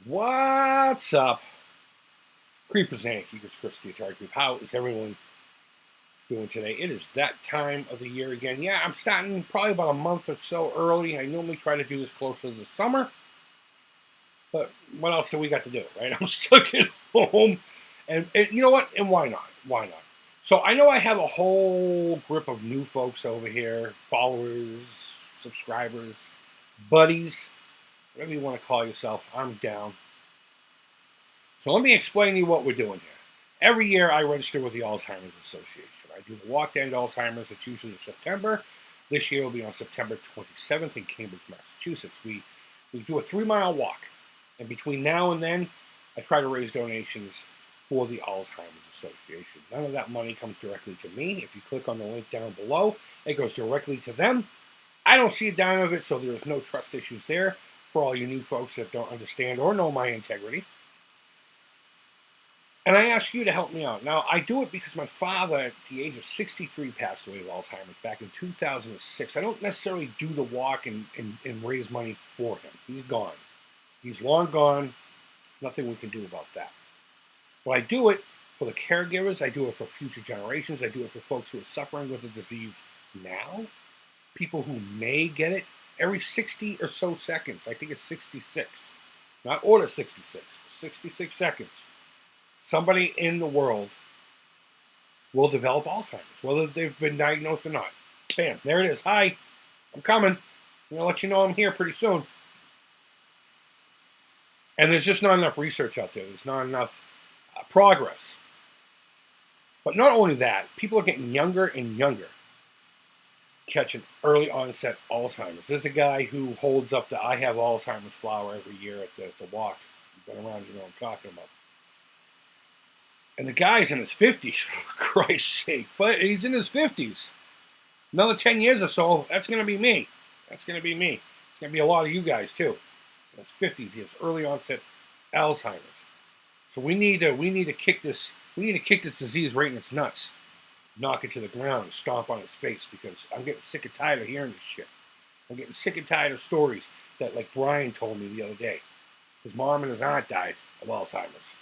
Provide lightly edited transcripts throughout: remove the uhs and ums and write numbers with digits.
What's up? Creepers and Keepers, Chris the Atari Creep. How is everyone doing today? It is that time of the year again. Yeah, I'm starting probably about a month or so early. I normally try to do this closer to the summer, but what else do we got to do, right? I'm stuck at home, and you know what? And why not? Why not? So I know I have a whole group of new folks over here, followers, subscribers, buddies, whatever you want to call yourself. I'm down. So let me explain to you what we're doing here. Every year I register with the Alzheimer's Association. I do the walk to end Alzheimer's. It's usually in September. This year will be on September 27th in Cambridge, Massachusetts. We do a 3-mile walk. And between now and then, I try to raise donations for the Alzheimer's Association. None of that money comes directly to me. If you click on the link down below, it goes directly to them. I don't see a dime of it, so there's no trust issues there for all you new folks that don't understand or know my integrity. And I ask you to help me out. Now, I do it because my father, at the age of 63, passed away of Alzheimer's back in 2006. I don't necessarily do the walk and raise money for him. He's gone. He's long gone. Nothing we can do about that. But I do it for the caregivers. I do it for future generations. I do it for folks who are suffering with the disease now. People who may get it every 60 or so seconds. I think it's 66. Not order 66, 66 seconds. Somebody in the world will develop Alzheimer's, whether they've been diagnosed or not. Bam, there it is. Hi, I'm coming. I'm going to let you know I'm here pretty soon. And there's just not enough research out there. There's not enough progress. But not only that, people are getting younger and younger, catching early onset Alzheimer's. There's a guy who holds up the I Have Alzheimer's flower every year at the walk. You've been around, you know what I'm talking about. And the guy's in his 50s, for Christ's sake. He's in his 50s. Another 10 years or so, that's going to be me. That's going to be me. It's going to be a lot of you guys, too. In his 50s, he has early onset Alzheimer's. So we need to kick this disease right in its nuts. Knock it to the ground and stomp on its face, because I'm getting sick and tired of hearing this shit. I'm getting sick and tired of stories that, like Brian told me the other day. His mom and his aunt died of Alzheimer's.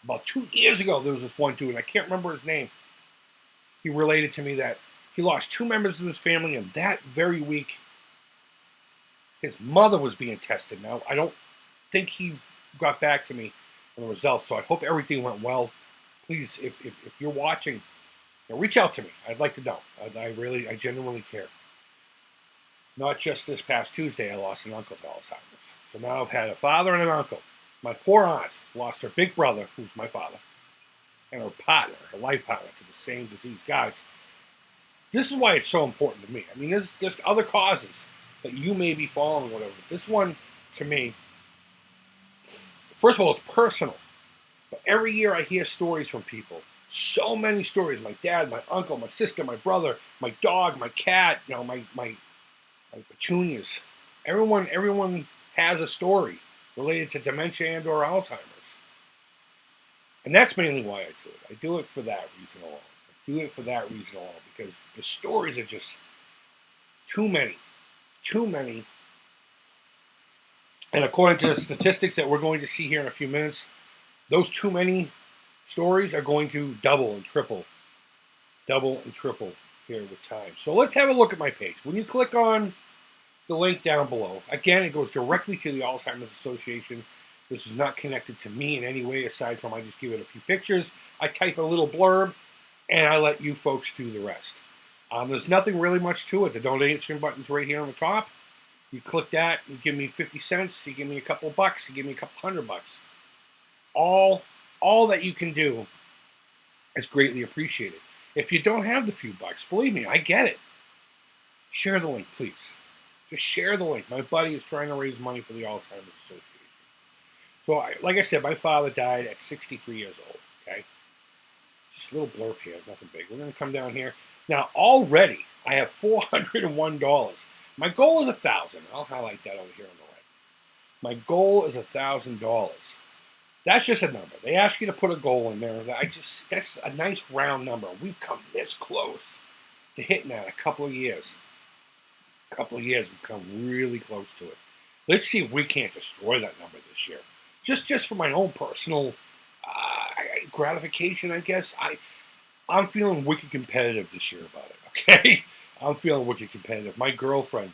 About 2 years ago, there was this one dude, and I can't remember his name. He related to me that he lost 2 members of his family, and that very week, his mother was being tested. Now, I don't think he got back to me on the results, so I hope everything went well. Please, if you're watching, you know, reach out to me. I'd like to know. I genuinely care. Not just this past Tuesday, I lost an uncle to Alzheimer's. So now I've had a father and an uncle. My poor aunt lost her big brother, who's my father, and her partner, her life partner, to the same disease. Guys, this is why it's so important to me. I mean, there's other causes that you may be following, whatever. But this one, to me, first of all, it's personal. But every year I hear stories from people. So many stories. My dad, my uncle, my sister, my brother, my dog, my cat, you know, my petunias. Everyone has a story related to dementia and or Alzheimer's. And that's mainly why I do it. I do it for that reason alone. Because the stories are just too many. Too many. And according to the statistics that we're going to see here in a few minutes, those too many stories are going to double and triple here with time. So let's have a look at my page. When you click on the link down below, again, it goes directly to the Alzheimer's Association. This is not connected to me in any way, aside from I just give it a few pictures. I type a little blurb, and I let you folks do the rest. There's nothing really much to it. The donation button's right here on the top. You click that, you give me 50 cents, you give me a couple bucks, you give me a couple $100. All that you can do is greatly appreciated. If you don't have the few bucks, believe me, I get it. Share the link, please. Just share the link. My buddy is trying to raise money for the Alzheimer's Association. So, like I said, my father died at 63 years old, okay? Just a little blurb here, nothing big. We're going to come down here. Now, already, I have $401. My goal is $1,000. I'll highlight that over here on the right. My goal is $1,000. That's just a number. They ask you to put a goal in there. That's a nice round number. We've come this close to hitting that a couple of years. We've come really close to it. Let's see if we can't destroy that number this year. just for my own personal gratification, I guess. I'm feeling wicked competitive this year about it. Okay, I'm feeling wicked competitive. My girlfriend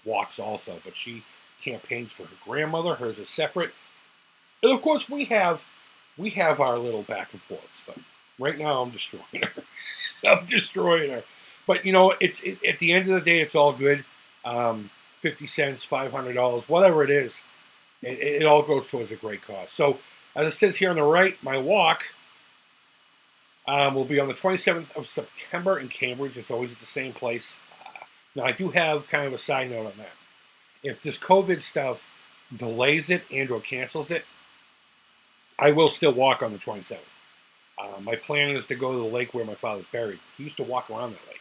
walks also, but she campaigns for her grandmother. Hers is separate, and of course we have our little back and forths. But right now, I'm destroying her. I'm destroying her. But you know, at the end of the day, it's all good. 50 cents, $500, whatever it is, it all goes towards a great cause. So, as it says here on the right, my walk will be on the 27th of September in Cambridge. It's always at the same place. Now, I do have kind of a side note on that. If this COVID stuff delays it and or cancels it, I will still walk on the 27th. My plan is to go to the lake where my father's buried. He used to walk around that lake.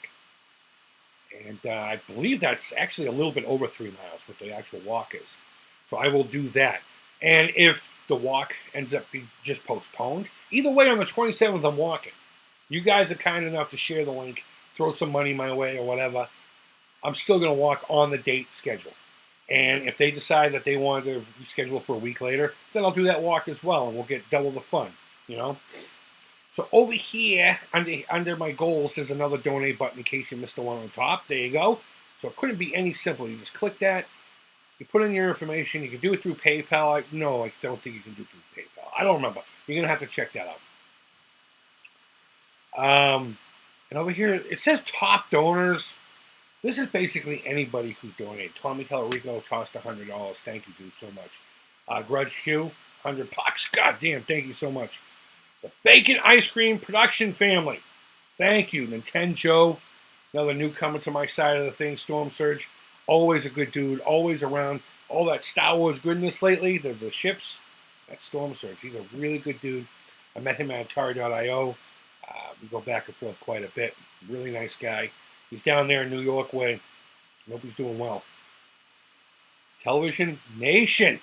And I believe that's actually a little bit over 3 miles, what the actual walk is. So I will do that. And if the walk ends up being just postponed, either way, on the 27th, I'm walking. You guys are kind enough to share the link, throw some money my way or whatever. I'm still going to walk on the date schedule. And if they decide that they want to reschedule for a week later, then I'll do that walk as well, and we'll get double the fun, you know? So over here, under my goals, there's another donate button in case you missed the one on top. There you go. So it couldn't be any simpler. You just click that. You put in your information. You can do it through PayPal. No, I don't think you can do it through PayPal. I don't remember. You're going to have to check that out. And over here, it says top donors. This is basically anybody who's donated. Tommy Tellerico tossed $100. Thank you, dude, so much. Grudge Q, $100. God damn, thank you so much. The Bacon Ice Cream Production Family. Thank you. Nintendo, another newcomer to my side of the thing. Storm Surge, always a good dude, always around. All that Star Wars goodness lately, the ships, that's Storm Surge. He's a really good dude. I met him at Atari.io. We go back and forth quite a bit. Really nice guy. He's down there in New York way. Hope he's doing well. Television Nation.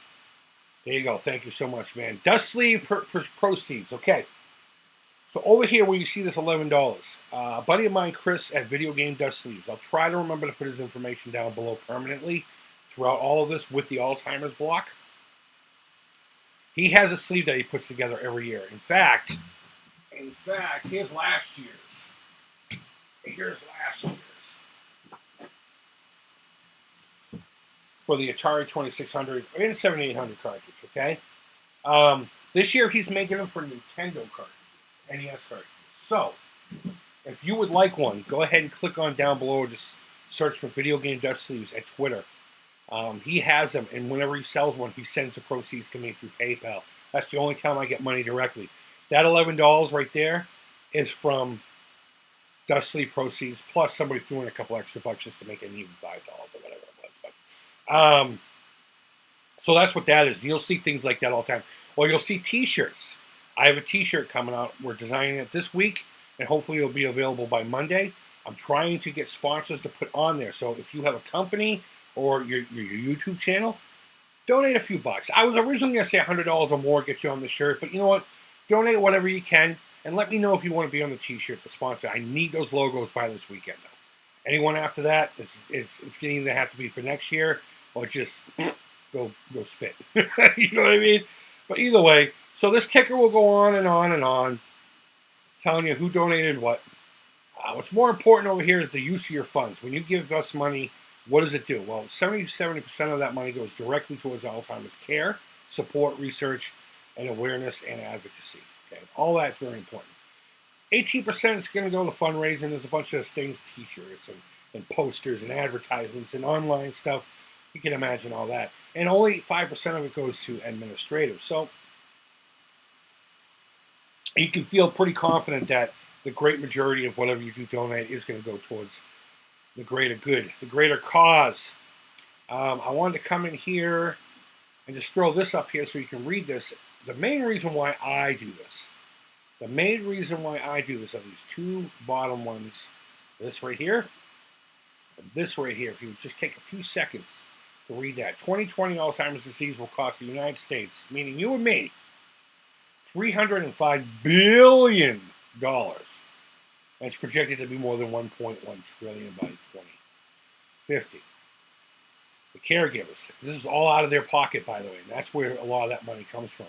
There you go. Thank you so much, man. Dust sleeve proceeds. Okay. So over here where you see this $11, a buddy of mine, Chris, at Video Game Dust Sleeves. I'll try to remember to put his information down below permanently throughout all of this with the Alzheimer's block. He has a sleeve that he puts together every year. In fact, here's last year's. For the Atari 2600 and 7800 cartridge, okay? This year he's making them for Nintendo cartridges, NES cartridges. So, if you would like one, go ahead and click on down below or just search for Video Game Dust Sleeves at Twitter. He has them, and whenever he sells one, he sends the proceeds to me through PayPal. That's the only time I get money directly. That $11 right there is from Dust Sleeve proceeds, plus somebody threw in a couple extra bucks just to make it even $5 or whatever it was. But so that's what that is. You'll see things like that all the time. Or you'll see T-shirts. I have a T-shirt coming out. We're designing it this week, and hopefully it'll be available by Monday. I'm trying to get sponsors to put on there. So if you have a company or your YouTube channel, donate a few bucks. I was originally going to say $100 or more get you on the shirt, but you know what? Donate whatever you can, and let me know if you want to be on the T-shirt to sponsor. I need those logos by this weekend, though. Anyone after that, it's going to either have to be for next year or just go spit. You know what I mean? But either way, so this ticker will go on and on and on, telling you who donated what. What's more important over here is the use of your funds. When you give us money, what does it do? Well, 70% of that money goes directly towards Alzheimer's care, support, research, and awareness and advocacy. Okay, all that's very important. 18% is going to go to fundraising. There's a bunch of things, T-shirts and posters and advertisements and online stuff. You can imagine all that. And only 5% of it goes to administrative. So you can feel pretty confident that the great majority of whatever you do donate is going to go towards the greater good, the greater cause. I wanted to come in here and just throw this up here so you can read this. The main reason why I do this, are these two bottom ones. This right here, and this right here. If you just take a few seconds to read that. 2020 Alzheimer's disease will cost the United States, meaning you and me, $305 billion. And it's projected to be more than $1.1 trillion by 2050. the caregivers. This is all out of their pocket, by the way, and that's where a lot of that money comes from.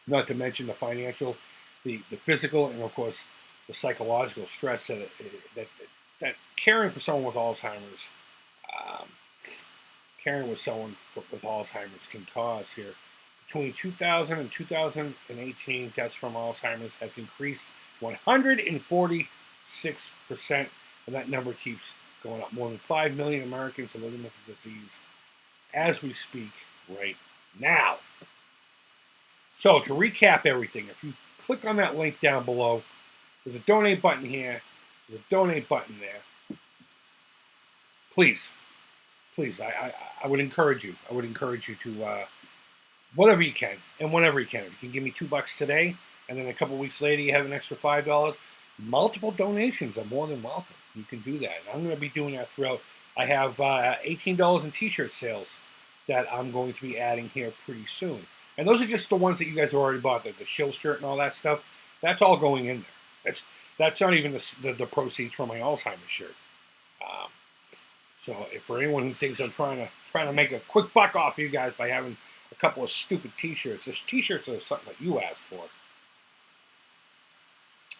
Not to mention the financial, the physical, and of course the psychological stress that caring for someone with Alzheimer's, um, caring with someone with Alzheimer's can cause here. Between 2000 and 2018, deaths from Alzheimer's has increased 146%, and that number keeps going up. More than 5 million Americans are living with the disease as we speak right now. So to recap everything, if you click on that link down below, there's a donate button here, there's a donate button there. Please, I would encourage you. I would encourage you to whatever you can, and whenever you can. If you can give me $2 today, and then a couple weeks later you have an extra $5, multiple donations are more than welcome. You can do that. And I'm going to be doing that throughout. I have $18 in t-shirt sales that I'm going to be adding here pretty soon. And those are just the ones that you guys have already bought, the shill shirt and all that stuff. That's all going in there. That's not even the proceeds from my Alzheimer's shirt. So if for anyone who thinks I'm trying to make a quick buck off you guys by having a couple of stupid t-shirts, the t-shirts are something that you asked for.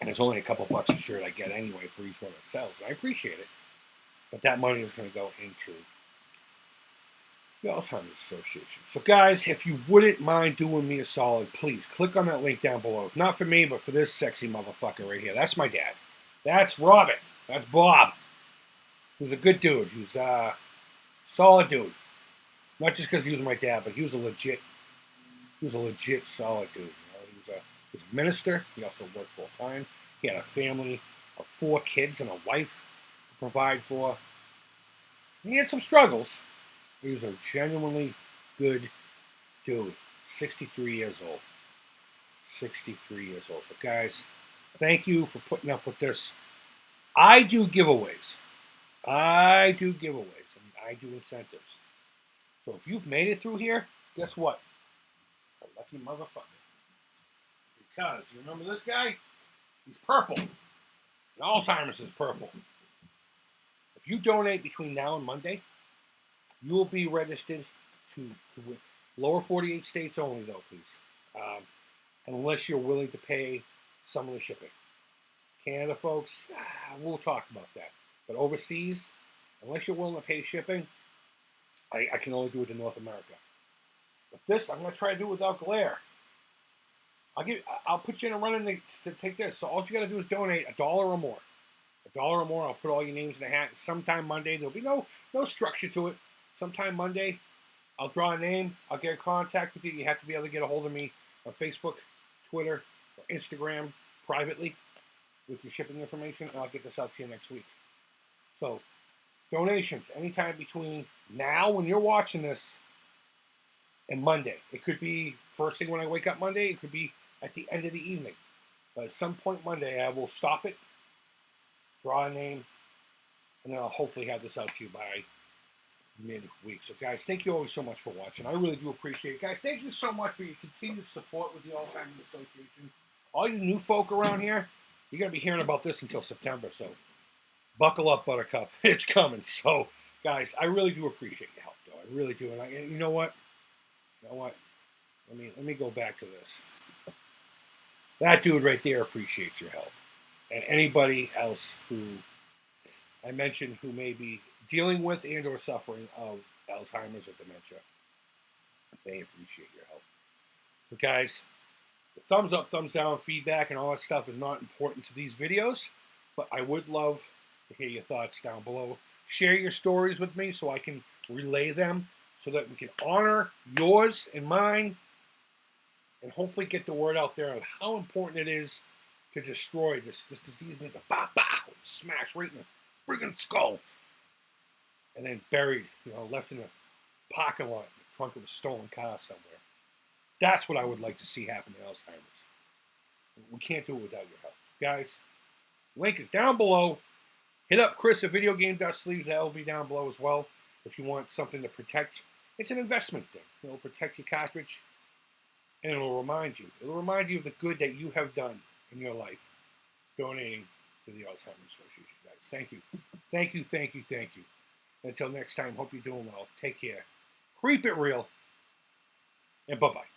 And it's only a couple bucks a shirt I get anyway for each one that sells. And I appreciate it. But that money is going to go into the Alzheimer's Association. So guys, if you wouldn't mind doing me a solid, please click on that link down below. If not for me, but for this sexy motherfucker right here. That's my dad. That's Robert. That's Bob. He was a good dude. He was a solid dude. Not just because he was my dad, but he was a legit solid dude. You know, he was a minister. He also worked full time. He had a family of 4 kids and a wife to provide for. He had some struggles. He was a genuinely good dude. 63 years old. 63 years old. So guys, thank you for putting up with this. I do giveaways. And I do incentives. So if you've made it through here, guess what? A lucky motherfucker. Because, you remember this guy? He's purple. And Alzheimer's is purple. If you donate between now and Monday, you will be registered to lower 48 states only, though, please. Unless you're willing to pay some of the shipping. Canada, folks, we'll talk about that. But overseas, unless you're willing to pay shipping, I can only do it in North America. But this, I'm going to try to do without glare. I'll put you in a running to take this. So all you got to do is donate $1 or more. $1 or more, I'll put all your names in the hat. Sometime Monday, there'll be no structure to it. Sometime Monday, I'll draw a name. I'll get in contact with you. You have to be able to get a hold of me on Facebook, Twitter, or Instagram privately with your shipping information, and I'll get this out to you next week. So, donations, anytime between now, when you're watching this, and Monday. It could be first thing when I wake up Monday. It could be at the end of the evening. But at some point Monday, I will stop it, draw a name, and then I'll hopefully have this out to you by midweek. So, guys, thank you always so much for watching. I really do appreciate it. Guys, thank you so much for your continued support with the Alzheimer's Association. All you new folk around here, you're going to be hearing about this until September. So, buckle up, Buttercup. It's coming. So, guys, I really do appreciate your help, though. I really do. And you know what? Let me go back to this. That dude right there appreciates your help. And anybody else who I mentioned who may be dealing with and or suffering of Alzheimer's or dementia, they appreciate your help. So guys, the thumbs up, thumbs down, feedback, and all that stuff is not important to these videos, but I would love to hear your thoughts down below. Share your stories with me so I can relay them so that we can honor yours and mine and hopefully get the word out there on how important it is to destroy this disease and to smash right in the friggin' skull. And then buried, left in a parking lot, in the trunk of a stolen car somewhere. That's what I would like to see happen to Alzheimer's. We can't do it without your help. Guys, link is down below. Hit up Chris at Video Game Dust Sleeves. That will be down below as well. If you want something to protect, it's an investment thing. It'll protect your cartridge, and it'll remind you. It'll remind you of the good that you have done in your life, donating to the Alzheimer's Association. Guys, thank you. Thank you, thank you, thank you. Until next time, hope you're doing well. Take care. Creep it real. And bye-bye.